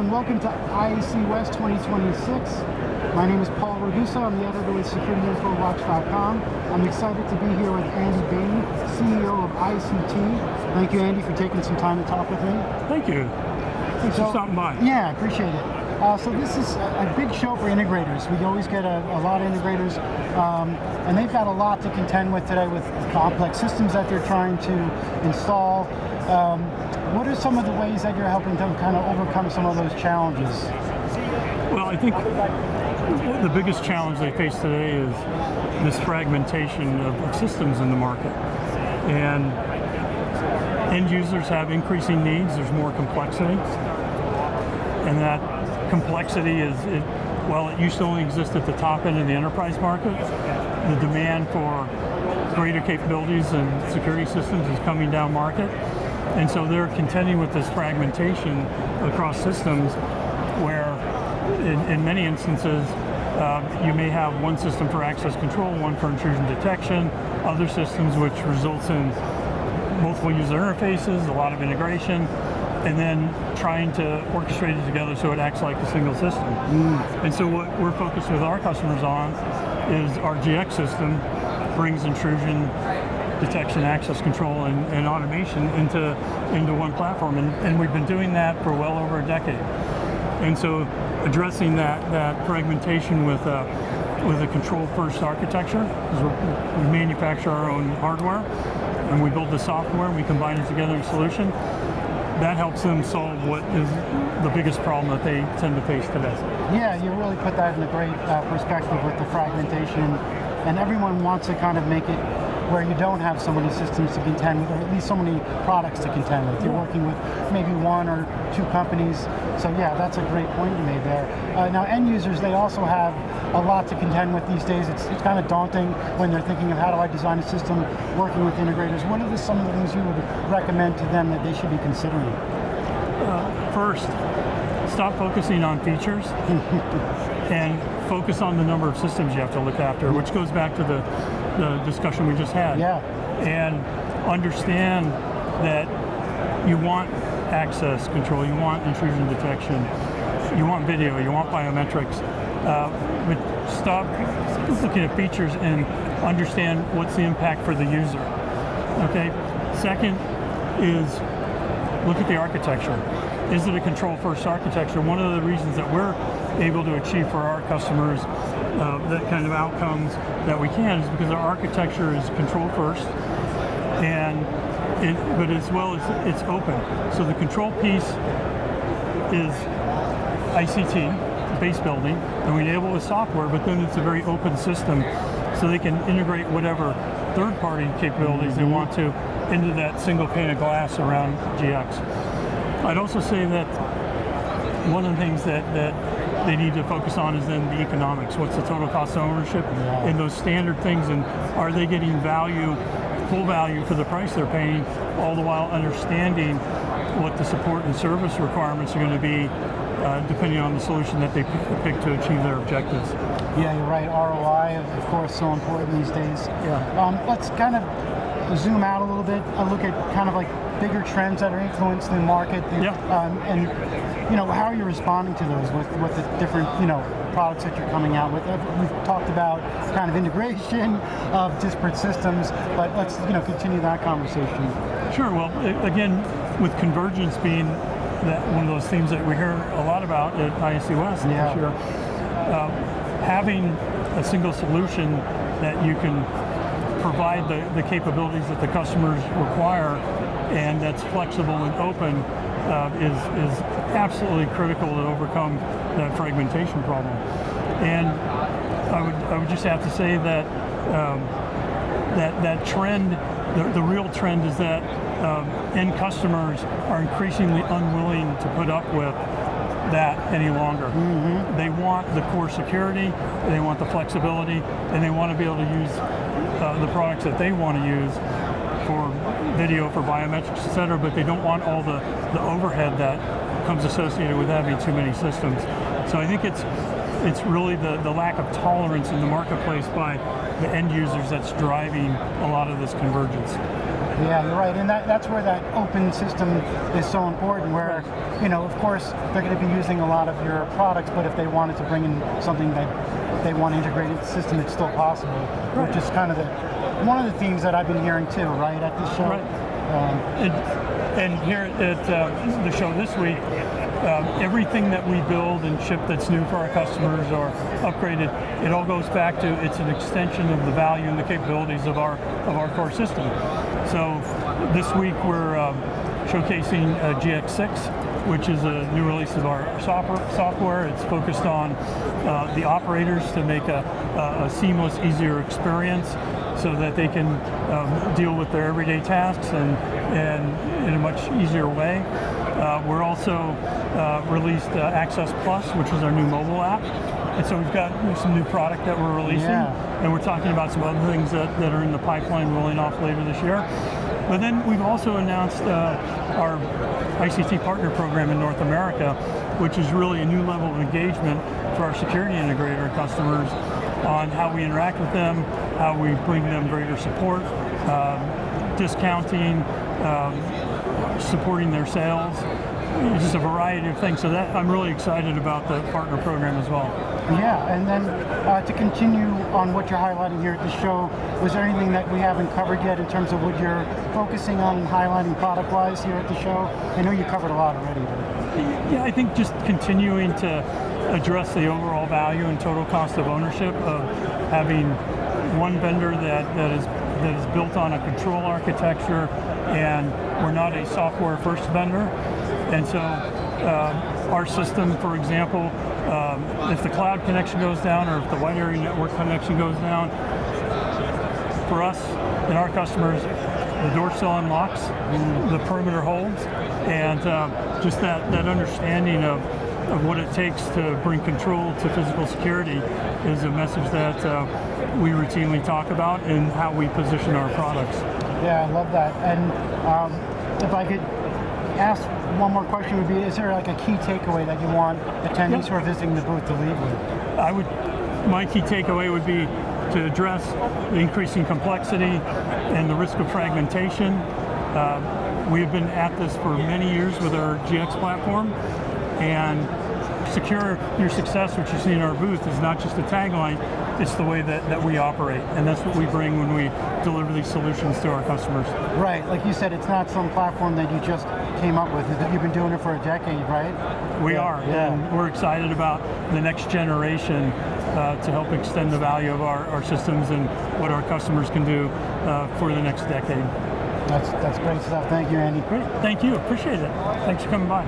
everyone. Welcome to ISC West 2026. My name is Paul Ragusa. I'm the editor with SecurityInfoWatch.com. I'm excited to be here with Andy Bane, CEO of ICT. Thank you, Andy, for taking some time to talk with me. Thank you. Thanks for stopping by. Yeah, I appreciate it. So this is a big show for integrators. We always get a lot of integrators, and they've got a lot to contend with today with complex systems that they're trying to install. What are some of the ways that you're helping them kind of overcome some of those challenges? Well, I think the biggest challenge they face today is this fragmentation of systems in the market. And end users have increasing needs. There's more complexity. And that complexity while it used to only exist at the top end of the enterprise market, the demand for greater capabilities and security systems is coming down market. And so they're contending with this fragmentation across systems where in many instances you may have one system for access control, one for intrusion detection, other systems which results in multiple user interfaces, a lot of integration, and then trying to orchestrate it together so it acts like a single system. And so what we're focused with our customers on is our GX system brings intrusion detection, access control, and automation into one platform, and we've been doing that for well over a decade. And so addressing that fragmentation with a control-first architecture, we manufacture our own hardware, and we build the software, and we combine it together in a solution. That helps them solve what is the biggest problem that they tend to face today. Yeah, you really put that in a great perspective with the fragmentation, and everyone wants to kind of make it where you don't have so many systems to contend with, or at least so many products to contend with. You're working with maybe one or two companies. So yeah, that's a great point you made there. Now end users, they also have a lot to contend with these days. It's kind of daunting when they're thinking of how do I design a system working with integrators. What are some of the things you would recommend to them that they should be considering? First, stop focusing on features and focus on the number of systems you have to look after, which goes back to the discussion we just had. Yeah. And understand that you want access control, you want intrusion detection, you want video, you want biometrics, but stop looking at features and understand what's the impact for the user. Okay. Second is look at the architecture. Is it a control-first architecture? One of the reasons that we're able to achieve for our customers that kind of outcomes that we can is because our architecture is control-first, but as well as it's open. So the control piece is ICT, base building, and we enable with software, but then it's a very open system, so they can integrate whatever third-party capabilities they want to into that single pane of glass around GX. I'd also say that one of the things that they need to focus on is then the economics. What's the total cost of ownership in those standard things, and are they getting value, full value for the price they're paying, all the while understanding what the support and service requirements are going to be depending on the solution that they pick to achieve their objectives. Yeah, you're right. ROI, of course, so important these days. Yeah. Let's kind of zoom out a little bit and look at kind of like bigger trends that are influencing the market, and how are you responding to those with the different products that you're coming out with? We've talked about kind of integration of disparate systems, but let's continue that conversation. Sure. Well, again, with convergence being one of those themes that we hear a lot about at ISC West this year, having a single solution that you can provide the capabilities that the customers require and that's flexible and open is absolutely critical to overcome that fragmentation problem. And I would just have to say that that trend, the real trend is that end customers are increasingly unwilling to put up with that any longer. They want the core security, they want the flexibility, and they want to be able to use the products that they want to use for video, for biometrics, etc., but they don't want all the overhead that comes associated with having too many systems. So I think it's really the lack of tolerance in the marketplace by the end users that's driving a lot of this convergence. Yeah, you're right, and that's where that open system is so important, where, of course, they're going to be using a lot of your products, but if they wanted to bring in something that they want to integrate into the system, it's still possible, which is kind of one of the themes that I've been hearing too, right, at this show. Right. And here at the show this week, everything that we build and ship that's new for our customers or upgraded, it all goes back to it's an extension of the value and the capabilities of our core system. So this week we're showcasing GX6, which is a new release of our software. It's focused on the operators to make a seamless, easier experience so that they can deal with their everyday tasks and in a much easier way. We're also released Access Plus, which is our new mobile app. And so we've got some new product that we're releasing, and we're talking about some other things that are in the pipeline rolling off later this year. But then we've also announced our ICT partner program in North America, which is really a new level of engagement for our security integrator customers on how we interact with them, how we bring them greater support, discounting, supporting their sales, just a variety of things. So that I'm really excited about the partner program as well. Yeah, and then to continue on what you're highlighting here at the show, was there anything that we haven't covered yet in terms of what you're focusing on and highlighting product-wise here at the show? I know you covered a lot already. Yeah, I think just continuing to address the overall value and total cost of ownership of having one vendor that is built on a control architecture, and we're not a software first vendor. And so our system, for example, if the cloud connection goes down or if the wide area network connection goes down, for us and our customers, the door still unlocks, the perimeter holds, and just that understanding of what it takes to bring control to physical security is a message that we routinely talk about and how we position our products. Yeah, I love that. And if I could ask one more question, would be, is there like a key takeaway that you want attendees who are visiting the booth to leave with? My key takeaway would be to address the increasing complexity and the risk of fragmentation. We have been at this for many years with our GX platform, and secure your success, which you see in our booth, is not just a tagline, it's the way that we operate, and that's what we bring when we deliver these solutions to our customers. Right, like you said, it's not some platform that you just came up with. You've been doing it for a decade, right? We are, and we're excited about the next generation to help extend the value of our systems and what our customers can do for the next decade. That's great stuff. Thank you, Andy. Great, thank you, appreciate it. Thanks for coming by.